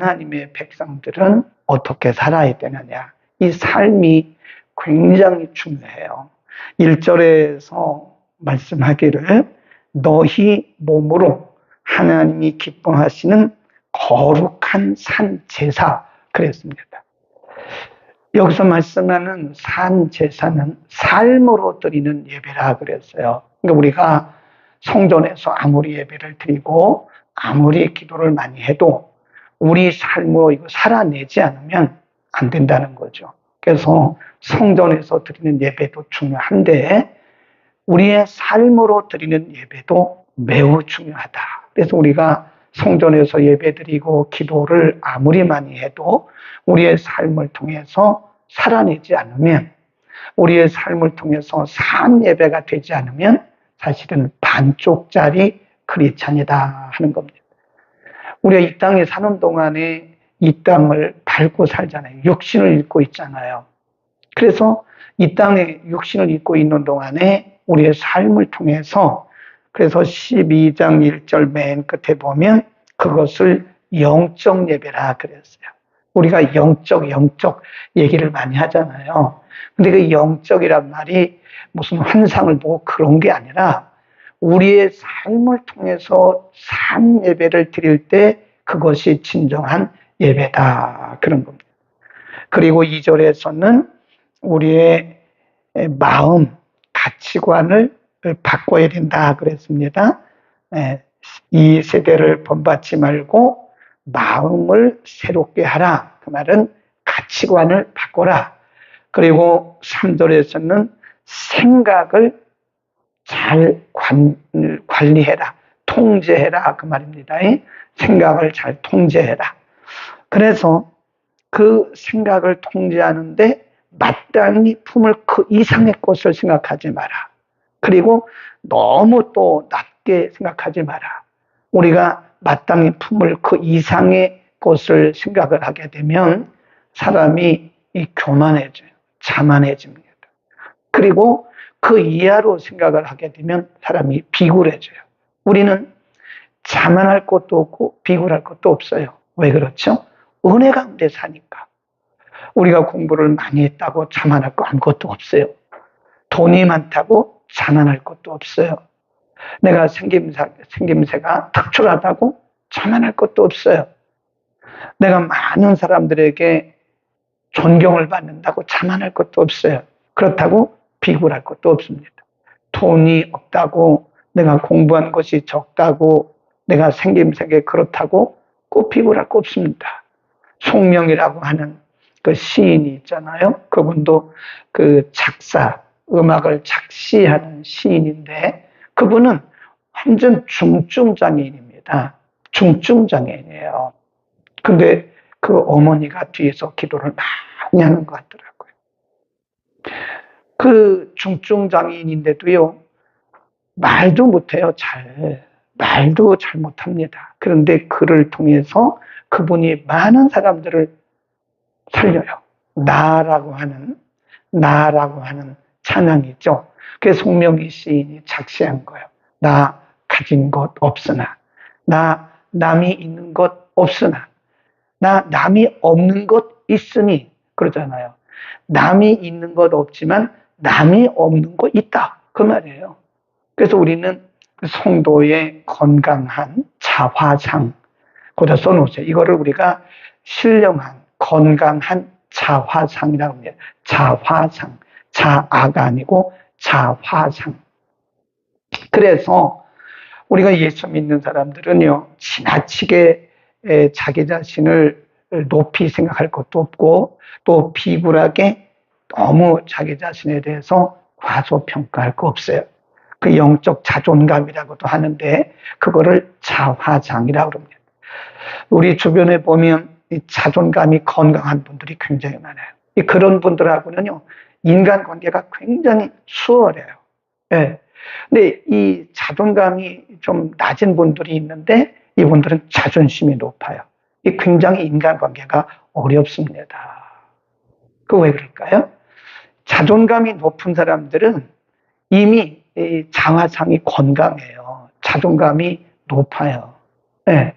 하나님의 백성들은 어떻게 살아야 되느냐. 이 삶이 굉장히 중요해요. 1절에서 말씀하기를 너희 몸으로 하나님이 기뻐하시는 거룩한 산 제사 그랬습니다. 여기서 말씀하는 산 제사는 삶으로 드리는 예배라 그랬어요. 그러니까 우리가 성전에서 아무리 예배를 드리고 아무리 기도를 많이 해도 우리 삶으로 이거 살아내지 않으면 안 된다는 거죠. 그래서 성전에서 드리는 예배도 중요한데 우리의 삶으로 드리는 예배도 매우 중요하다. 그래서 우리가 성전에서 예배드리고 기도를 아무리 많이 해도 우리의 삶을 통해서 살아내지 않으면, 우리의 삶을 통해서 산 예배가 되지 않으면 사실은 반쪽짜리 크리스찬이다 하는 겁니다. 우리가 이 땅에 사는 동안에 이 땅을 밟고 살잖아요. 육신을 입고 있잖아요. 그래서 이 땅에 육신을 입고 있는 동안에 우리의 삶을 통해서, 그래서 12장 1절 맨 끝에 보면 그것을 영적 예배라 그랬어요. 우리가 영적 얘기를 많이 하잖아요. 근데 그 영적이란 말이 무슨 환상을 보고 그런 게 아니라 우리의 삶을 통해서 산 예배를 드릴 때 그것이 진정한 예배다 그런 겁니다. 그리고 2절에서는 우리의 마음, 가치관을 바꿔야 된다 그랬습니다. 이 세대를 본받지 말고 마음을 새롭게 하라. 그 말은 가치관을 바꿔라. 그리고 3절에서는 생각을 잘 관리해라. 통제해라. 그 말입니다. 생각을 잘 통제해라. 그래서 그 생각을 통제하는데 마땅히 품을 그 이상의 것을 생각하지 마라. 그리고 너무 또 낮게 생각하지 마라. 우리가 마땅히 품을 그 이상의 것을 생각을 하게 되면 사람이 교만해져요. 자만해집니다. 그리고 그 이하로 생각을 하게 되면 사람이 비굴해져요. 우리는 자만할 것도 없고 비굴할 것도 없어요. 왜 그렇죠? 은혜 가운데 사니까. 우리가 공부를 많이 했다고 자만할 거 아무것도 없어요. 돈이 많다고 자만할 것도 없어요. 내가 생김새가 특출하다고 자만할 것도 없어요. 내가 많은 사람들에게 존경을 받는다고 자만할 것도 없어요. 그렇다고 비굴할 것도 없습니다. 돈이 없다고, 내가 공부한 것이 적다고, 내가 생김새가 그렇다고 꼭 비굴할 거 없습니다. 송명이라고 하는 그 시인이 있잖아요. 그분도 그 작사, 음악을 작시하는 시인인데 그분은 완전 중증장애인입니다. 중증장애인이에요. 근데 그 어머니가 뒤에서 기도를 많이 하는 것 같더라고요. 그 중증장애인인데도요, 말도 못해요, 말도 잘 못합니다. 그런데 그를 통해서 그분이 많은 사람들을 살려요. 나라고 하는 찬양이죠. 그래서 송명기 시인이 작시한 거예요. 나 가진 것 없으나, 나 남이 있는 것 없으나, 나 남이 없는 것 있으니, 그러잖아요. 남이 있는 것 없지만 남이 없는 것 있다. 그 말이에요. 그래서 우리는 성도의 건강한 자화상, 거기다 써놓으세요. 이거를 우리가 신령한 건강한 자화상이라고 합니다. 자화상. 자아가 아니고 자화상. 그래서 우리가 예수 믿는 사람들은요, 지나치게 자기 자신을 높이 생각할 것도 없고, 또 비굴하게 너무 자기 자신에 대해서 과소평가할 거 없어요. 그 영적 자존감이라고도 하는데, 그거를 자화상이라고 합니다. 우리 주변에 보면 이 자존감이 건강한 분들이 굉장히 많아요. 그런 분들하고는요, 인간관계가 굉장히 수월해요. 예. 근데 이 자존감이 좀 낮은 분들이 있는데 이분들은 자존심이 높아요. 이 굉장히 인간관계가 어렵습니다. 그 왜 그럴까요? 자존감이 높은 사람들은 이미 이 자화상이 건강해요. 자존감이 높아요. 예.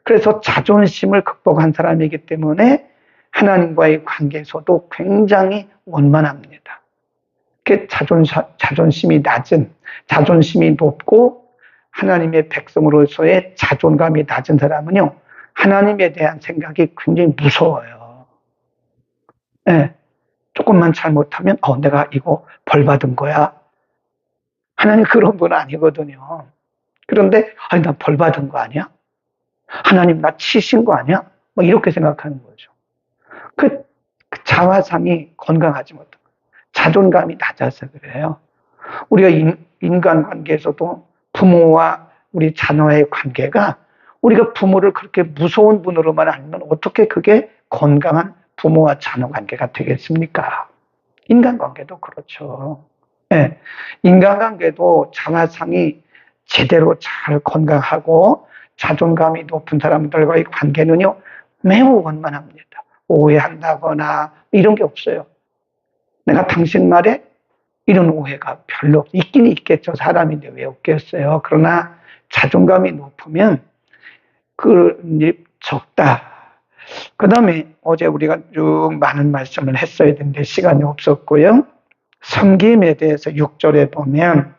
그래서 자존심을 극복한 사람이기 때문에 하나님과의 관계에서도 굉장히 원만합니다. 자존심이 낮은, 자존심이 높고 하나님의 백성으로서의 자존감이 낮은 사람은요, 하나님에 대한 생각이 굉장히 무서워요. 네, 조금만 잘못하면 내가 이거 벌 받은 거야. 하나님 그런 분 아니거든요. 그런데 나 벌 받은 거 아니야? 하나님 나 치신 거 아니야? 이렇게 생각하는 거죠. 그 자화상이 건강하지 못한 거예요. 자존감이 낮아서 그래요. 우리가 인간관계에서도 부모와 우리 자녀의 관계가, 우리가 부모를 그렇게 무서운 분으로만 알면 어떻게 그게 건강한 부모와 자녀 관계가 되겠습니까? 인간관계도 그렇죠. 네. 인간관계도 자화상이 제대로 잘 건강하고 자존감이 높은 사람들과의 관계는요, 매우 원만합니다. 오해한다거나 이런 게 없어요. 내가 당신 말에 이런 오해가 별로 있긴 있겠죠. 사람인데 왜 없겠어요. 그러나 자존감이 높으면 적다. 그 다음에 어제 우리가 쭉 많은 말씀을 했어야 되는데 시간이 없었고요. 섬김에 대해서 6절에 보면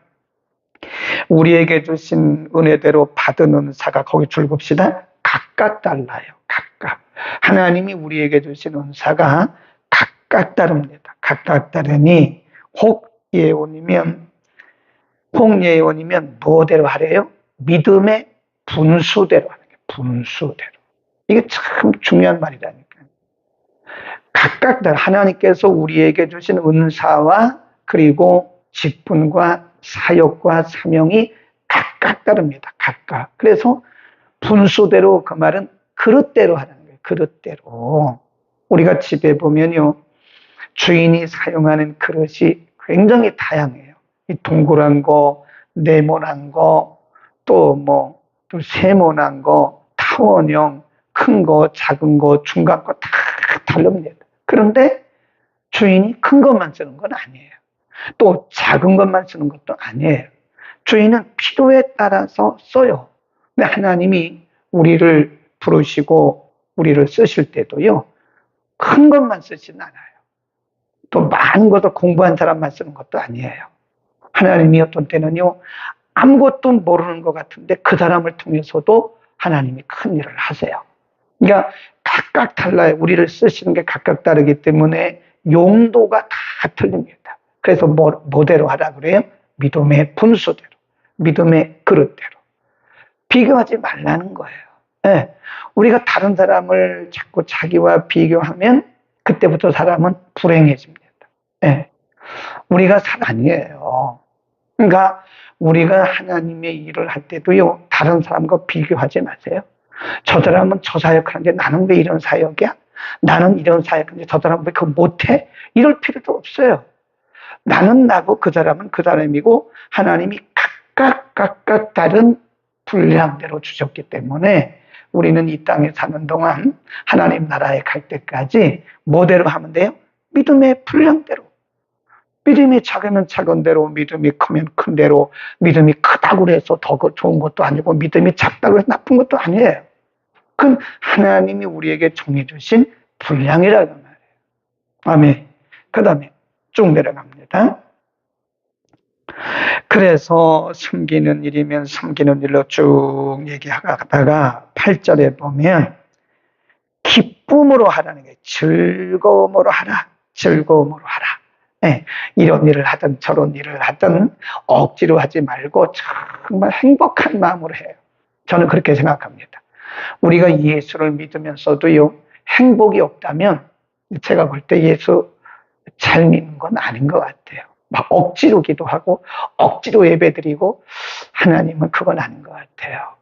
우리에게 주신 은혜대로 받은 은사가, 거기 줄 봅시다. 각각 달라요. 각각. 하나님이 우리에게 주신 은사가 각각 다릅니다. 각각 다르니 혹 예언이면 뭐대로 하래요? 믿음의 분수대로 하는 거예요. 분수대로. 이게 참 중요한 말이라니까요. 각각 다르. 하나님께서 우리에게 주신 은사와 그리고 직분과 사역과 사명이 각각 다릅니다. 각각. 그래서 분수대로, 그 말은 그릇대로 하는 거예요. 그릇대로. 우리가 집에 보면요, 주인이 사용하는 그릇이 굉장히 다양해요. 이 동그란 거, 네모난 거, 또 세모난 거, 타원형, 큰 거, 작은 거, 중간 거 다 다릅니다. 그런데 주인이 큰 것만 쓰는 건 아니에요. 또 작은 것만 쓰는 것도 아니에요. 주인은 필요에 따라서 써요. 근데 하나님이 우리를 부르시고 우리를 쓰실 때도요, 큰 것만 쓰진 않아요. 또 많은 것을 공부한 사람만 쓰는 것도 아니에요. 하나님이 어떤 때는요, 아무것도 모르는 것 같은데 그 사람을 통해서도 하나님이 큰 일을 하세요. 그러니까 각각 달라요. 우리를 쓰시는 게 각각 다르기 때문에 용도가 다 틀립니다. 그래서 뭐대로 하라 그래요? 믿음의 분수대로, 믿음의 그릇대로. 비교하지 말라는 거예요. 네. 우리가 다른 사람을 자꾸 자기와 비교하면 그때부터 사람은 불행해집니다. 네. 우리가 아니에요. 그러니까 우리가 하나님의 일을 할 때도요, 다른 사람과 비교하지 마세요. 저 사람은 저 사역하는데 나는 왜 이런 사역이야? 나는 이런 사역하는데 저 사람은 왜 그거 못해? 이럴 필요도 없어요. 나는 나고 그 사람은 그 사람이고 하나님이 각각 다른 분량대로 주셨기 때문에 우리는 이 땅에 사는 동안 하나님 나라에 갈 때까지 뭐대로 하면 돼요? 믿음의 분량대로. 믿음이 작으면 작은 대로, 믿음이 크면 큰 대로, 믿음이 크다고 해서 더 좋은 것도 아니고 믿음이 작다고 해서 나쁜 것도 아니에요. 그건 하나님이 우리에게 정해주신 분량이라는 말이에요. 아멘. 그 다음에 쭉 내려갑니다. 그래서 섬기는 일이면 섬기는 일로 쭉 얘기하다가 8절에 보면 기쁨으로 하라는 게, 즐거움으로 하라. 즐거움으로 하라. 네, 이런 일을 하든 저런 일을 하든 억지로 하지 말고 정말 행복한 마음으로 해요. 저는 그렇게 생각합니다. 우리가 예수를 믿으면서도요, 행복이 없다면 제가 볼 때 예수 잘 믿는 건 아닌 것 같아요. 막 억지로 기도하고 억지로 예배드리고 하나님은 그건 아닌 것 같아요.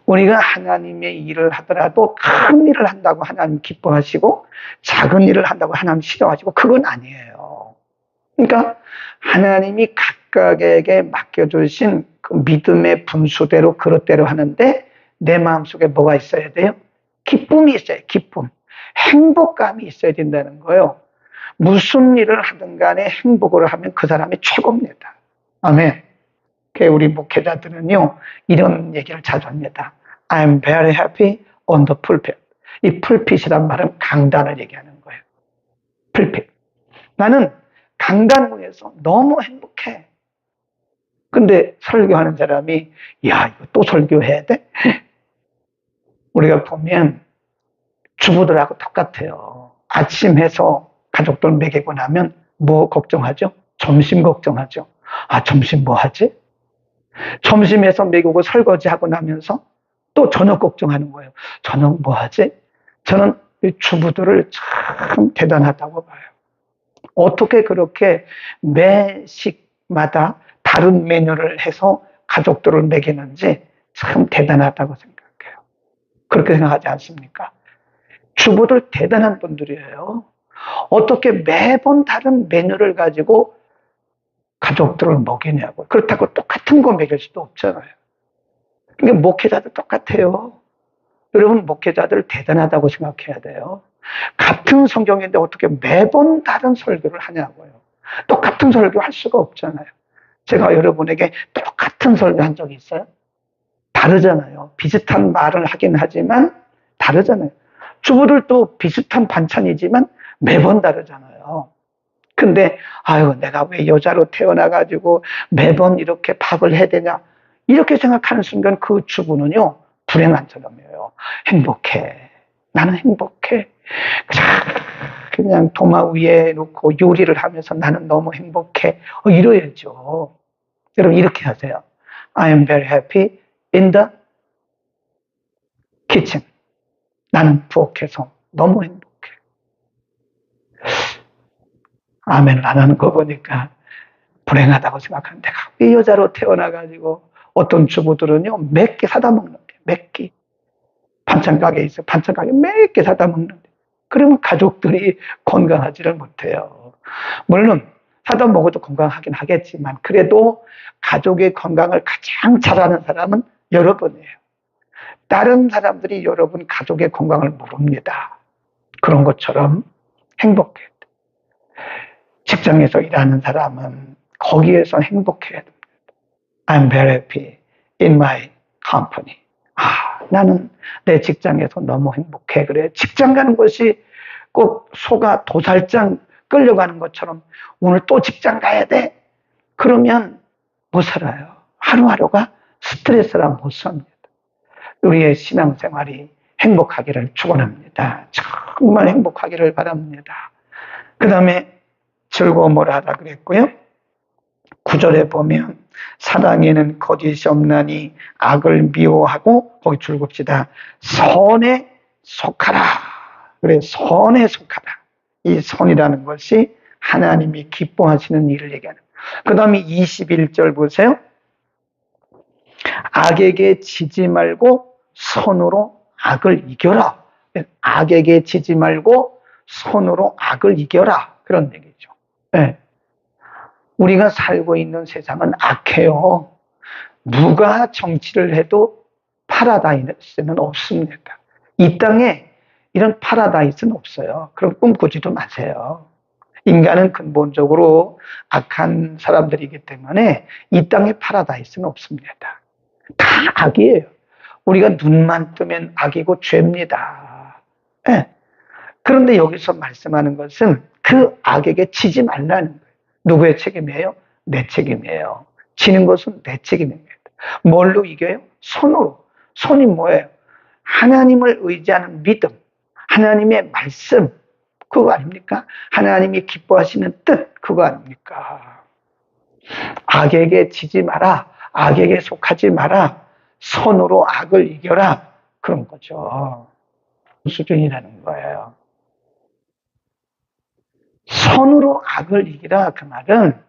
우리가 하나님의 일을 하더라도 큰 일을 한다고 하나님 기뻐하시고 작은 일을 한다고 하나님 싫어하시고 그건 아니에요. 그러니까 하나님이 각각에게 맡겨주신 그 믿음의 분수대로 그릇대로 하는데 내 마음속에 뭐가 있어야 돼요? 기쁨이 있어요. 기쁨. 행복감이 있어야 된다는 거예요. 무슨 일을 하든 간에 행복을 하면 그 사람이 최고입니다. 아멘. 우리 목회자들은요, 이런 얘기를 자주 합니다. I'm very happy on the pulpit. 이 pulpit이란 말은 강단을 얘기하는 거예요. pulpit. 나는 강단 위에서 너무 행복해. 근데 설교하는 사람이 야, 이거 또 설교해야 돼? 우리가 보면 주부들하고 똑같아요. 아침 해서 가족들 먹이고 나면 뭐 걱정하죠? 점심 걱정하죠. 아, 점심 뭐 하지? 점심에서 먹이고 설거지하고 나면서 또 저녁 걱정하는 거예요. 저녁 뭐 하지? 저는 이 주부들을 참 대단하다고 봐요. 어떻게 그렇게 매 식마다 다른 메뉴를 해서 가족들을 먹이는지 참 대단하다고 생각해요. 그렇게 생각하지 않습니까? 주부들 대단한 분들이에요. 어떻게 매번 다른 메뉴를 가지고 가족들을 먹이냐고. 그렇다고 똑같은 거 먹일 수도 없잖아요. 그러니까 목회자도 똑같아요. 여러분, 목회자들 대단하다고 생각해야 돼요. 같은 성경인데 어떻게 매번 다른 설교를 하냐고요. 똑같은 설교 할 수가 없잖아요. 제가 여러분에게 똑같은 설교 한 적이 있어요? 다르잖아요. 비슷한 말을 하긴 하지만 다르잖아요. 주부들도 비슷한 반찬이지만 매번 다르잖아요. 근데 아유, 내가 왜 여자로 태어나가지고 매번 이렇게 밥을 해야 되냐, 이렇게 생각하는 순간 그 주부는요 불행한 사람이에요. 행복해. 나는 행복해. 그냥 도마 위에 놓고 요리를 하면서 나는 너무 행복해. 이래야죠. 여러분, 이렇게 하세요. I am very happy in the kitchen. 나는 부엌에서 너무 행복해. 아멘을 안 하는 거 보니까 불행하다고 생각하는데, 이 여자로 태어나가지고 어떤 주부들은요 몇 개 사다 먹는데, 몇 개. 반찬 가게에 있어 반찬 가게 몇 개 사다 먹는데, 그러면 가족들이 건강하지를 못해요. 물론 사다 먹어도 건강하긴 하겠지만 그래도 가족의 건강을 가장 잘하는 사람은 여러분이에요. 다른 사람들이 여러분 가족의 건강을 모릅니다. 그런 것처럼 행복해야 돼. 직장에서 일하는 사람은 거기에서 행복해야 됩니다. I'm very happy in my company. 나는 내 직장에서 너무 행복해. 그래, 직장 가는 것이 꼭 소가 도살장 끌려가는 것처럼 오늘 또 직장 가야 돼? 그러면 못 살아요. 하루하루가 스트레스라 못 삽니다. 우리의 신앙생활이 행복하기를 축원합니다. 정말 행복하기를 바랍니다. 그 다음에 즐거움을 하라 그랬고요. 9절에 보면 사랑에는 거짓이 없나니 악을 미워하고, 거기 줄급시다. 선에 속하라. 그래, 선에 속하라. 이 선이라는 것이 하나님이 기뻐하시는 일을 얘기하는. 그 다음에 21절 보세요. 악에게 지지 말고 선으로 악을 이겨라. 악에게 지지 말고 선으로 악을 이겨라. 그런 얘기죠. 네. 우리가 살고 있는 세상은 악해요. 누가 정치를 해도 파라다이스는 없습니다. 이 땅에 이런 파라다이스는 없어요. 그럼 꿈꾸지도 마세요. 인간은 근본적으로 악한 사람들이기 때문에 이 땅에 파라다이스는 없습니다. 다 악이에요. 우리가 눈만 뜨면 악이고 죄입니다. 네. 그런데 여기서 말씀하는 것은 그 악에게 치지 말라는 거예요. 누구의 책임이에요? 내 책임이에요. 지는 것은 내 책임입니다. 뭘로 이겨요? 손으로. 손이 뭐예요? 하나님을 의지하는 믿음, 하나님의 말씀, 그거 아닙니까? 하나님이 기뻐하시는 뜻, 그거 아닙니까? 악에게 지지 마라, 악에게 속하지 마라, 손으로 악을 이겨라, 그런 거죠. 수준이라는 거예요. 선으로 악을 이기라, 그 말은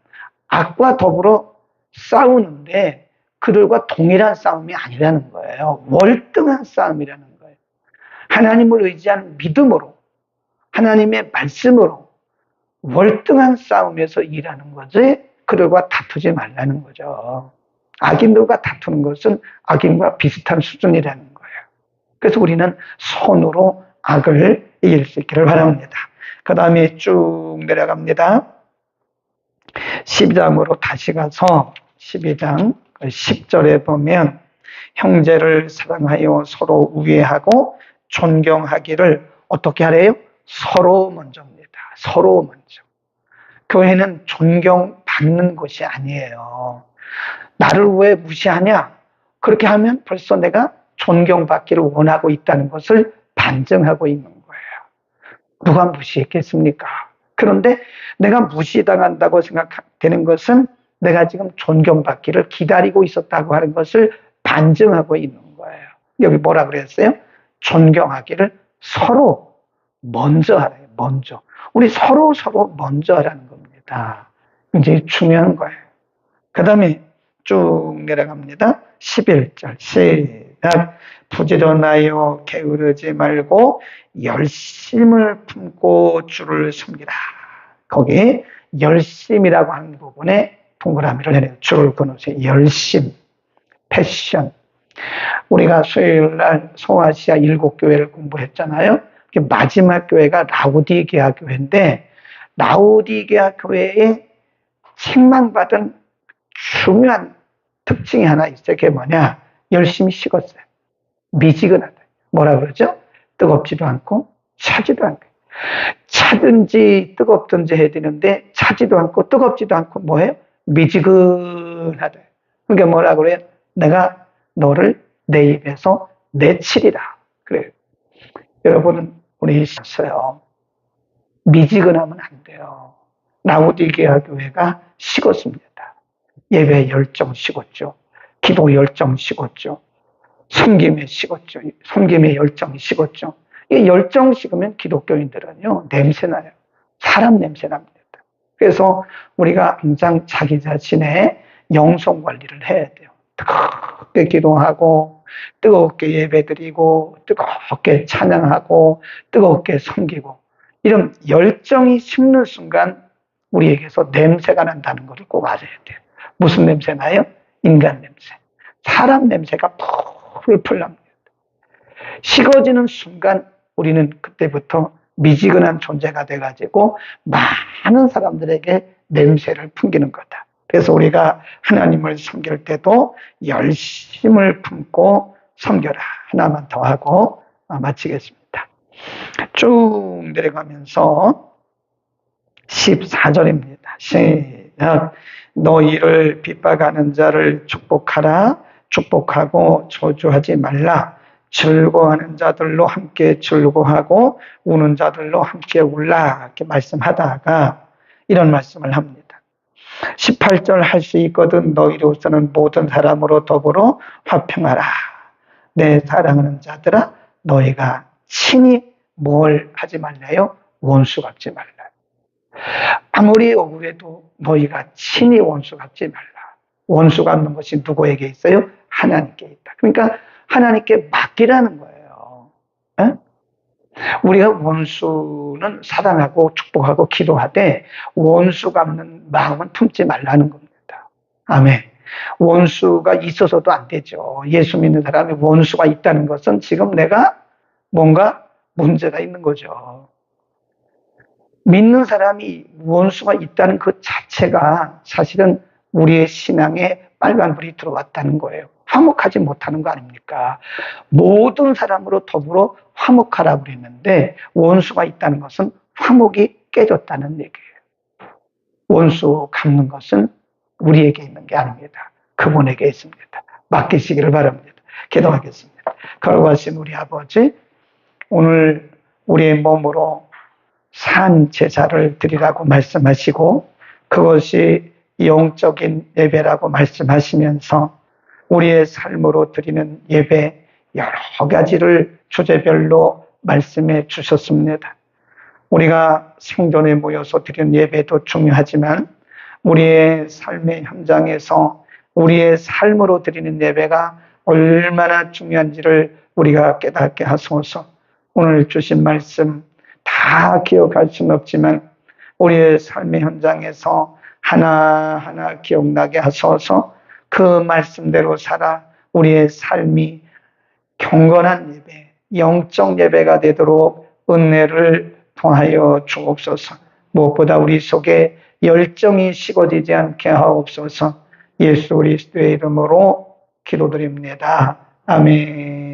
악과 더불어 싸우는데 그들과 동일한 싸움이 아니라는 거예요. 월등한 싸움이라는 거예요. 하나님을 의지하는 믿음으로, 하나님의 말씀으로 월등한 싸움에서 일하는 거지, 그들과 다투지 말라는 거죠. 악인들과 다투는 것은 악인과 비슷한 수준이라는 거예요. 그래서 우리는 손으로 악을 이길 수 있기를 바랍니다. 그 다음에 쭉 내려갑니다. 12장으로 다시 가서 12장 10절에 보면 형제를 사랑하여 서로 우애하고 존경하기를 어떻게 하래요? 서로 먼저입니다. 서로 먼저. 교회는 존경받는 곳이 아니에요. 나를 왜 무시하냐? 그렇게 하면 벌써 내가 존경받기를 원하고 있다는 것을 반증하고 있는 거예요. 누가 무시했겠습니까? 그런데 내가 무시당한다고 생각되는 것은 내가 지금 존경받기를 기다리고 있었다고 하는 것을 반증하고 있는 거예요. 여기 뭐라 그랬어요? 존경하기를 서로 먼저 하래요. 먼저. 우리 서로 먼저 하라는 겁니다. 굉장히 중요한 거예요. 그 다음에 쭉 내려갑니다. 11절 시작. 부지런하여 게으르지 말고 열심을 품고 주를 섬기라. 거기 열심이라고 하는 부분에 동그라미를 내려요. 줄을 그어놓으세요. 열심, 패션. 우리가 수요일날 소아시아 7교회를 공부했잖아요. 마지막 교회가 라우디게아 교회인데 라우디게아 교회에 책망받은 중요한 특징이 하나 있어요. 그게 뭐냐? 열심히 식었어요. 미지근하다. 뭐라 그러죠? 뜨겁지도 않고 차지도 않고. 차든지 뜨겁든지 해야 되는데 차지도 않고 뜨겁지도 않고 뭐예요? 미지근하다. 그게 뭐라 그래요? 내가 너를 내 입에서 내치리라. 그래요. 여러분은 우리 있어요. 미지근하면 안 돼요. 라우디게아 교회가 식었습니다. 예배 열정 식었죠. 기도 열정 식었죠. 섬김에 식었죠. 섬김의 열정이 식었죠. 이 열정 식으면 기독교인들은요, 냄새나요. 사람 냄새납니다. 그래서 우리가 항상 자기 자신의 영성 관리를 해야 돼요. 뜨겁게 기도하고, 뜨겁게 예배드리고, 뜨겁게 찬양하고, 뜨겁게 섬기고, 이런 열정이 식는 순간 우리에게서 냄새가 난다는 것을 꼭 알아야 돼요. 무슨 냄새 나요? 인간 냄새. 사람 냄새가 풀풀 납니다. 식어지는 순간 우리는 그때부터 미지근한 존재가 돼가지고 많은 사람들에게 냄새를 풍기는 거다. 그래서 우리가 하나님을 섬길 때도 열심을 품고 섬겨라. 하나만 더 하고 마치겠습니다. 쭉 내려가면서 14절입니다. 시작. 너희를 핍박하는 자를 축복하라. 축복하고 저주하지 말라. 즐거워하는 자들로 함께 즐거워하고 우는 자들로 함께 울라. 이렇게 말씀하다가 이런 말씀을 합니다. 18절 할 수 있거든 너희로서는 모든 사람으로 더불어 화평하라. 내 사랑하는 자들아 너희가 친히 뭘 하지 말래요? 원수 갚지 말라. 아무리 억울해도 너희가 친히 원수 갚지 말라. 원수 갚는 것이 누구에게 있어요? 하나님께 있다. 그러니까 하나님께 맡기라는 거예요. 에? 우리가 원수는 사랑하고 축복하고 기도하되 원수 갚는 마음은 품지 말라는 겁니다. 아멘. 원수가 있어서도 안 되죠. 예수 믿는 사람이 원수가 있다는 것은 지금 내가 뭔가 문제가 있는 거죠. 믿는 사람이 원수가 있다는 그 자체가 사실은 우리의 신앙에 빨간불이 들어왔다는 거예요. 화목하지 못하는 거 아닙니까? 모든 사람으로 더불어 화목하라고 그랬는데 원수가 있다는 것은 화목이 깨졌다는 얘기예요. 원수 갚는 것은 우리에게 있는 게 아닙니다. 그분에게 있습니다. 맡기시기를 바랍니다. 기도하겠습니다. 걸어가신 우리 아버지, 오늘 우리의 몸으로 산 제사를 드리라고 말씀하시고 그것이 영적인 예배라고 말씀하시면서 우리의 삶으로 드리는 예배 여러 가지를 주제별로 말씀해 주셨습니다. 우리가 생존에 모여서 드리는 예배도 중요하지만 우리의 삶의 현장에서 우리의 삶으로 드리는 예배가 얼마나 중요한지를 우리가 깨닫게 하소서. 오늘 주신 말씀 다 기억할 수는 없지만 우리의 삶의 현장에서 하나하나 기억나게 하소서. 그 말씀대로 살아 우리의 삶이 경건한 예배, 영적 예배가 되도록 은혜를 통하여 주옵소서. 무엇보다 우리 속에 열정이 식어지지 않게 하옵소서. 예수 그리스도의 이름으로 기도드립니다. 아멘.